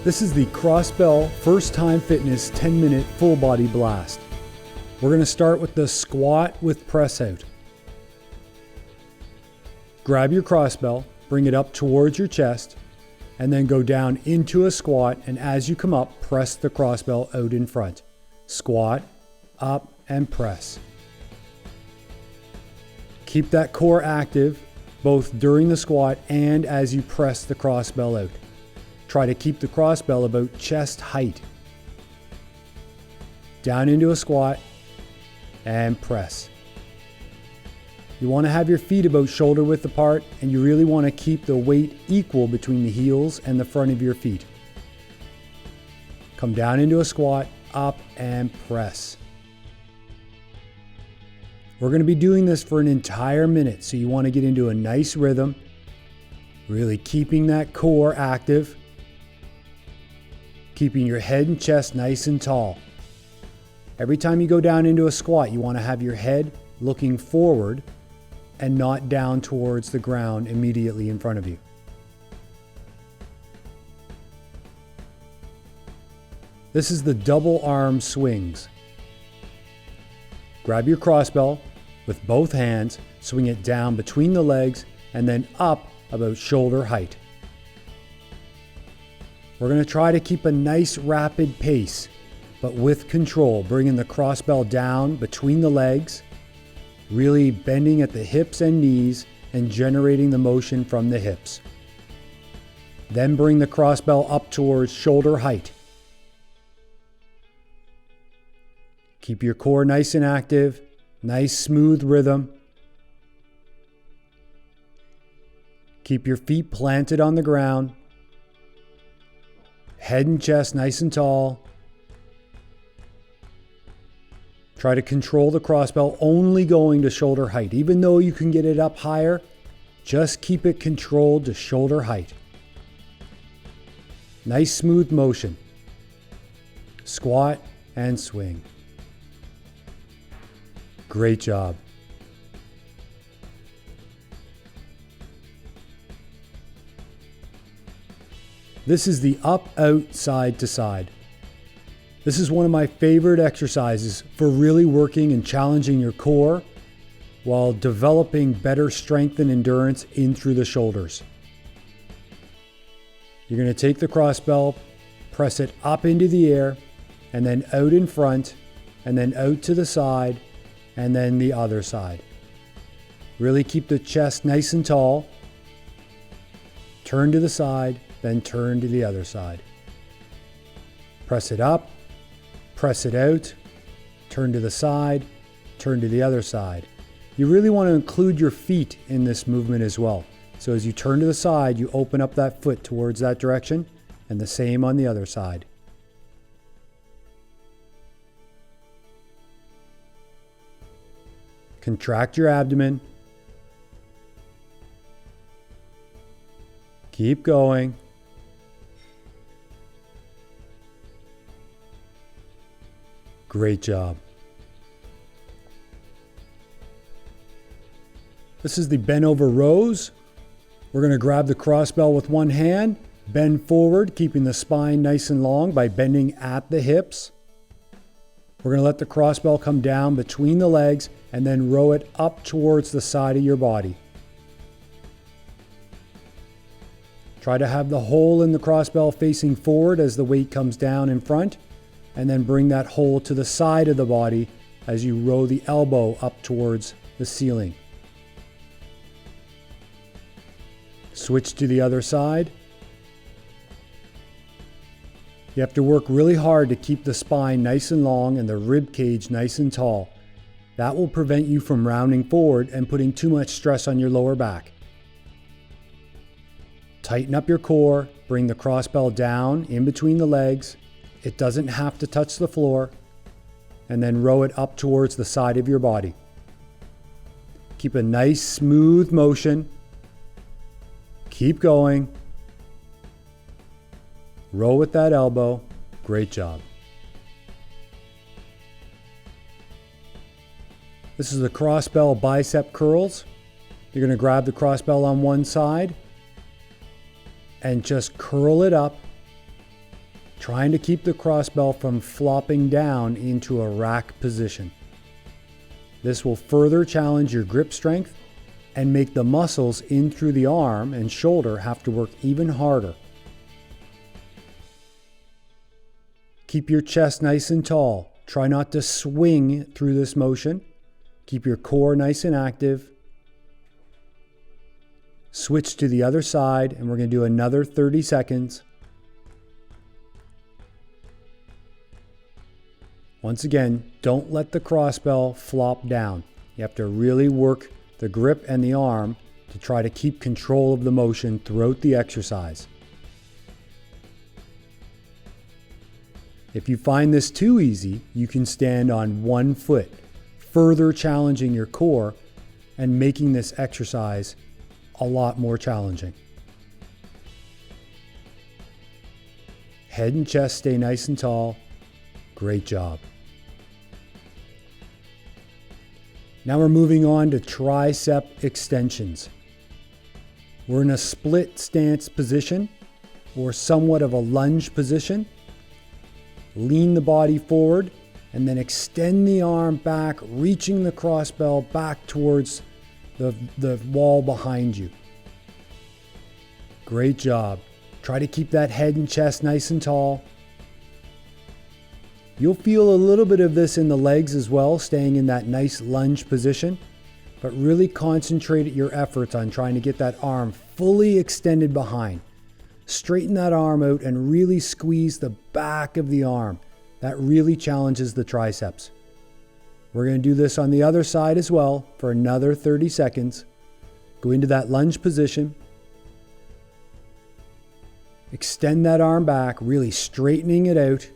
This is the CrossBell First-Time Fitness 10-minute full body blast. We're going to start with the squat with press out. Grab your CrossBell, bring it up towards your chest, and then go down into a squat, and as you come up, press the CrossBell out in front. Squat, up, and press. Keep that core active both during the squat and as you press the CrossBell out. Try to keep the CrossBell about chest height. Down into a squat and press. You want to have your feet about shoulder width apart, and you really want to keep the weight equal between the heels and the front of your feet. Come down into a squat, up, and press. We're going to be doing this for an entire minute, so you want to get into a nice rhythm, really keeping that core active, keeping your head and chest nice and tall. Every time you go down into a squat, you want to have your head looking forward and not down towards the ground immediately in front of you. This is the double arm swings. Grab your CrossBell with both hands, swing it down between the legs and then up about shoulder height. We're going to try to keep a nice rapid pace, but with control, bringing the CrossBell down between the legs, really bending at the hips and knees and generating the motion from the hips. Then bring the CrossBell up towards shoulder height. Keep your core nice and active, nice smooth rhythm. Keep your feet planted on the ground. Head and chest nice and tall. Try to control the CrossBell only going to shoulder height. Even though you can get it up higher, just keep it controlled to shoulder height. Nice smooth motion. Squat and swing. Great job. This is the up, out, side to side. This is one of my favorite exercises for really working and challenging your core while developing better strength and endurance in through the shoulders. You're going to take the CrossBell, press it up into the air, and then out in front, and then out to the side, and then the other side. Really keep the chest nice and tall. Turn to the side, then turn to the other side. Press it up, press it out, turn to the side, turn to the other side. You really want to include your feet in this movement as well. So as you turn to the side, you open up that foot towards that direction, and the same on the other side. Contract your abdomen. Keep going. Great job. This is the bent over rows. We're going to grab the CrossBell with one hand, bend forward, keeping the spine nice and long by bending at the hips. We're going to let the CrossBell come down between the legs and then row it up towards the side of your body. Try to have the hole in the CrossBell facing forward as the weight comes down in front, and then bring that hole to the side of the body as you row the elbow up towards the ceiling. Switch to the other side. You have to work really hard to keep the spine nice and long and the rib cage nice and tall. That will prevent you from rounding forward and putting too much stress on your lower back. Tighten up your core, bring the CrossBell down in between the legs. It doesn't have to touch the floor, and then row it up towards the side of your body. Keep a nice smooth motion. Keep going. Row with that elbow. Great job. This is the CrossBell bicep curls. You're going to grab the CrossBell on one side and just curl it up trying to keep the CrossBell from flopping down into a rack position. This will further challenge your grip strength and make the muscles in through the arm and shoulder have to work even harder. Keep your chest nice and tall. Try not to swing through this motion. Keep your core nice and active. Switch to the other side, and we're going to do another 30 seconds. Once again, don't let the CrossBell flop down. You have to really work the grip and the arm to try to keep control of the motion throughout the exercise. If you find this too easy, you can stand on one foot, further challenging your core and making this exercise a lot more challenging. Head and chest stay nice and tall. Great job. Now we're moving on to tricep extensions. We're in a split stance position or somewhat of a lunge position. Lean the body forward and then extend the arm back, reaching the CrossBell back towards the wall behind you. Great job. Try to keep that head and chest nice and tall. You'll feel a little bit of this in the legs as well, staying in that nice lunge position, but really concentrate your efforts on trying to get that arm fully extended behind. Straighten that arm out and really squeeze the back of the arm. That really challenges the triceps. We're going to do this on the other side as well for another 30 seconds. Go into that lunge position. Extend that arm back, really straightening it out.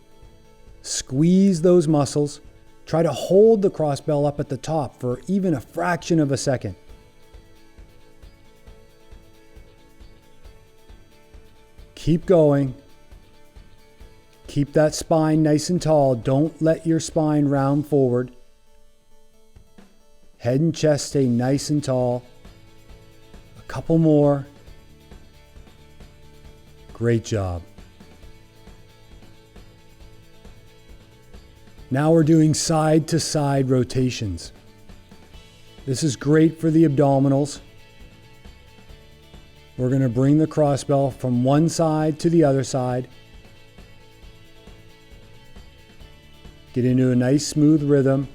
Squeeze those muscles. Try to hold the CrossBell up at the top for even a fraction of a second. Keep going. Keep that spine nice and tall. Don't let your spine round forward. Head and chest stay nice and tall. A couple more. Great job. Now we're doing side to side rotations. This is great for the abdominals. We're going to bring the CrossBell from one side to the other side. Get into a nice smooth rhythm.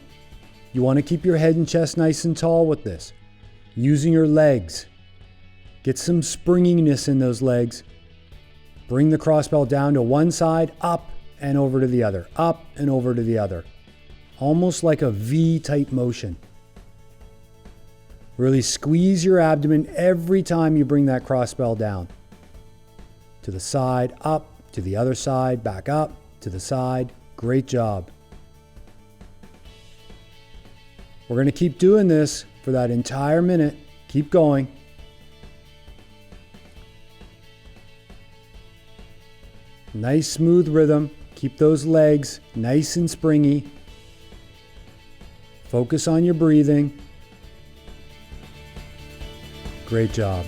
You want to keep your head and chest nice and tall with this. Using your legs. Get some springiness in those legs. Bring the CrossBell down to one side, up and over to the other, up and over to the other. Almost like a V-type motion. Really squeeze your abdomen every time you bring that CrossBell down. To the side, up, to the other side, back up, to the side. Great job. We're going to keep doing this for that entire minute. Keep going. Nice smooth rhythm. Keep those legs nice and springy. Focus on your breathing. Great job.